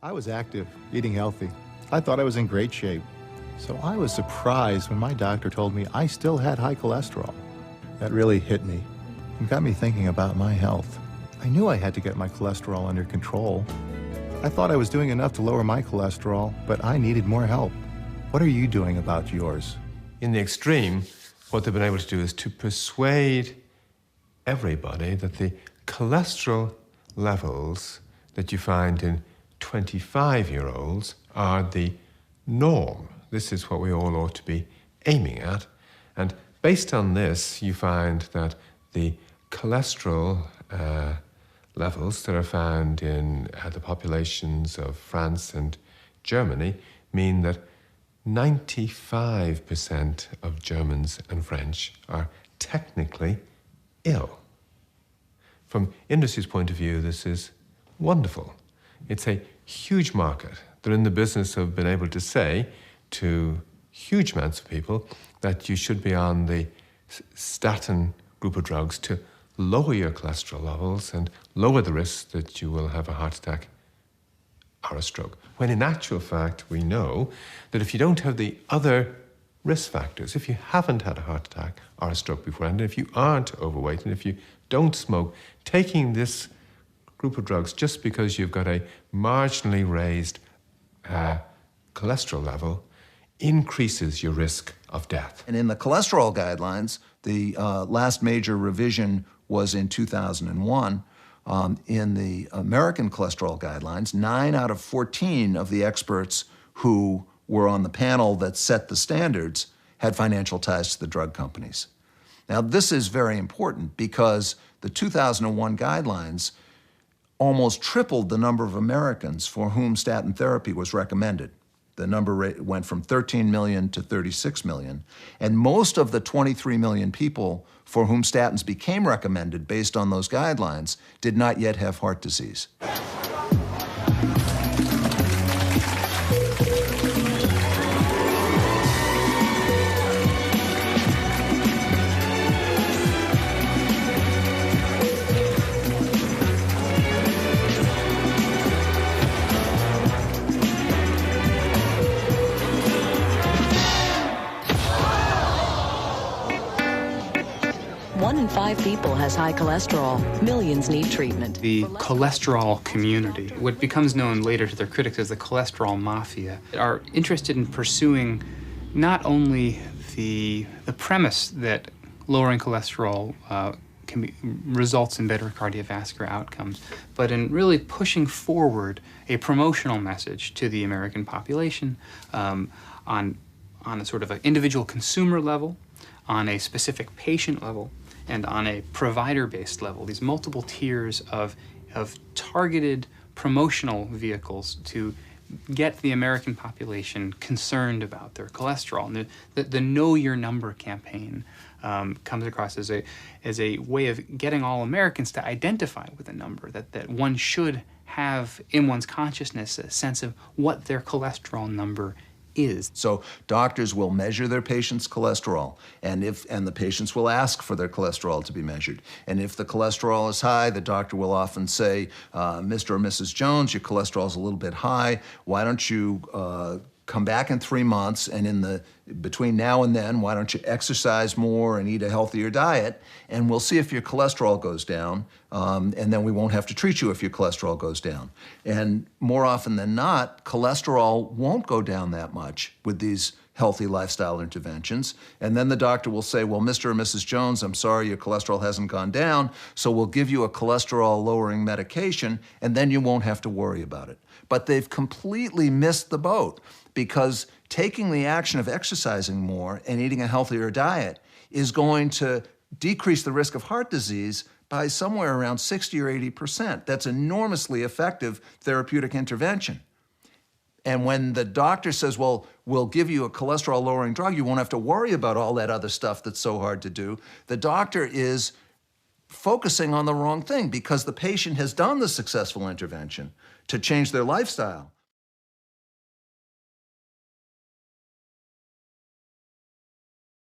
I was active, eating healthy. I thought I was in great shape. So I was surprised when my doctor told me I still had high cholesterol. That really hit me and got me thinking about my health. I knew I had to get my cholesterol under control. I thought I was doing enough to lower my cholesterol, but I needed more help. What are you doing about yours? In the extreme, what they've been able to do is to persuade everybody that the cholesterol levels that you find in 25-year-olds are the norm. This is what we all ought to be aiming at. And based on this, you find that the cholesterol levels that are found in the populations of France and Germany mean that 95% of Germans and French are technically ill. From industry's point of view, this is wonderful. It's a huge market. They're in the business of being able to say to huge amounts of people that you should be on the statin group of drugs to lower your cholesterol levels and lower the risk that you will have a heart attack or a stroke. When in actual fact, we know that if you don't have the other risk factors, if you haven't had a heart attack or a stroke before, and if you aren't overweight, and if you don't smoke, taking this group of drugs just because you've got a marginally raised cholesterol level increases your risk of death. And in the cholesterol guidelines, the last major revision was in 2001. In the American cholesterol guidelines, 9 out of 14 of the experts who were on the panel that set the standards had financial ties to the drug companies. Now, this is very important because the 2001 guidelines almost tripled the number of Americans for whom statin therapy was recommended. The number went from 13 million to 36 million. And most of the 23 million people for whom statins became recommended based on those guidelines did not yet have heart disease. One in 5 people has high cholesterol. Millions need treatment. The cholesterol community, what becomes known later to their critics as the cholesterol mafia, are interested in pursuing not only the premise that lowering cholesterol results in better cardiovascular outcomes, but in really pushing forward a promotional message to the American population on a sort of an individual consumer level, on a specific patient level, and on a provider-based level, these multiple tiers of targeted promotional vehicles to get the American population concerned about their cholesterol. And the Know Your Number campaign comes across as a way of getting all Americans to identify with a number, that one should have in one's consciousness a sense of what their cholesterol number is. So doctors will measure their patients' cholesterol, and the patients will ask for their cholesterol to be measured. And if the cholesterol is high, the doctor will often say, Mr. or Mrs. Jones, your cholesterol is a little bit high. Why don't you come back in 3 months, and between now and then, why don't you exercise more and eat a healthier diet, and we'll see if your cholesterol goes down, and then we won't have to treat you if your cholesterol goes down. And more often than not, cholesterol won't go down that much with these healthy lifestyle interventions. And then the doctor will say, well, Mr. or Mrs. Jones, I'm sorry, your cholesterol hasn't gone down, so we'll give you a cholesterol-lowering medication, and then you won't have to worry about it. But they've completely missed the boat, because taking the action of exercising more and eating a healthier diet is going to decrease the risk of heart disease by somewhere around 60 or 80%. That's enormously effective therapeutic intervention. And when the doctor says, well, we'll give you a cholesterol-lowering drug, you won't have to worry about all that other stuff that's so hard to do, the doctor is focusing on the wrong thing, because the patient has done the successful intervention to change their lifestyle.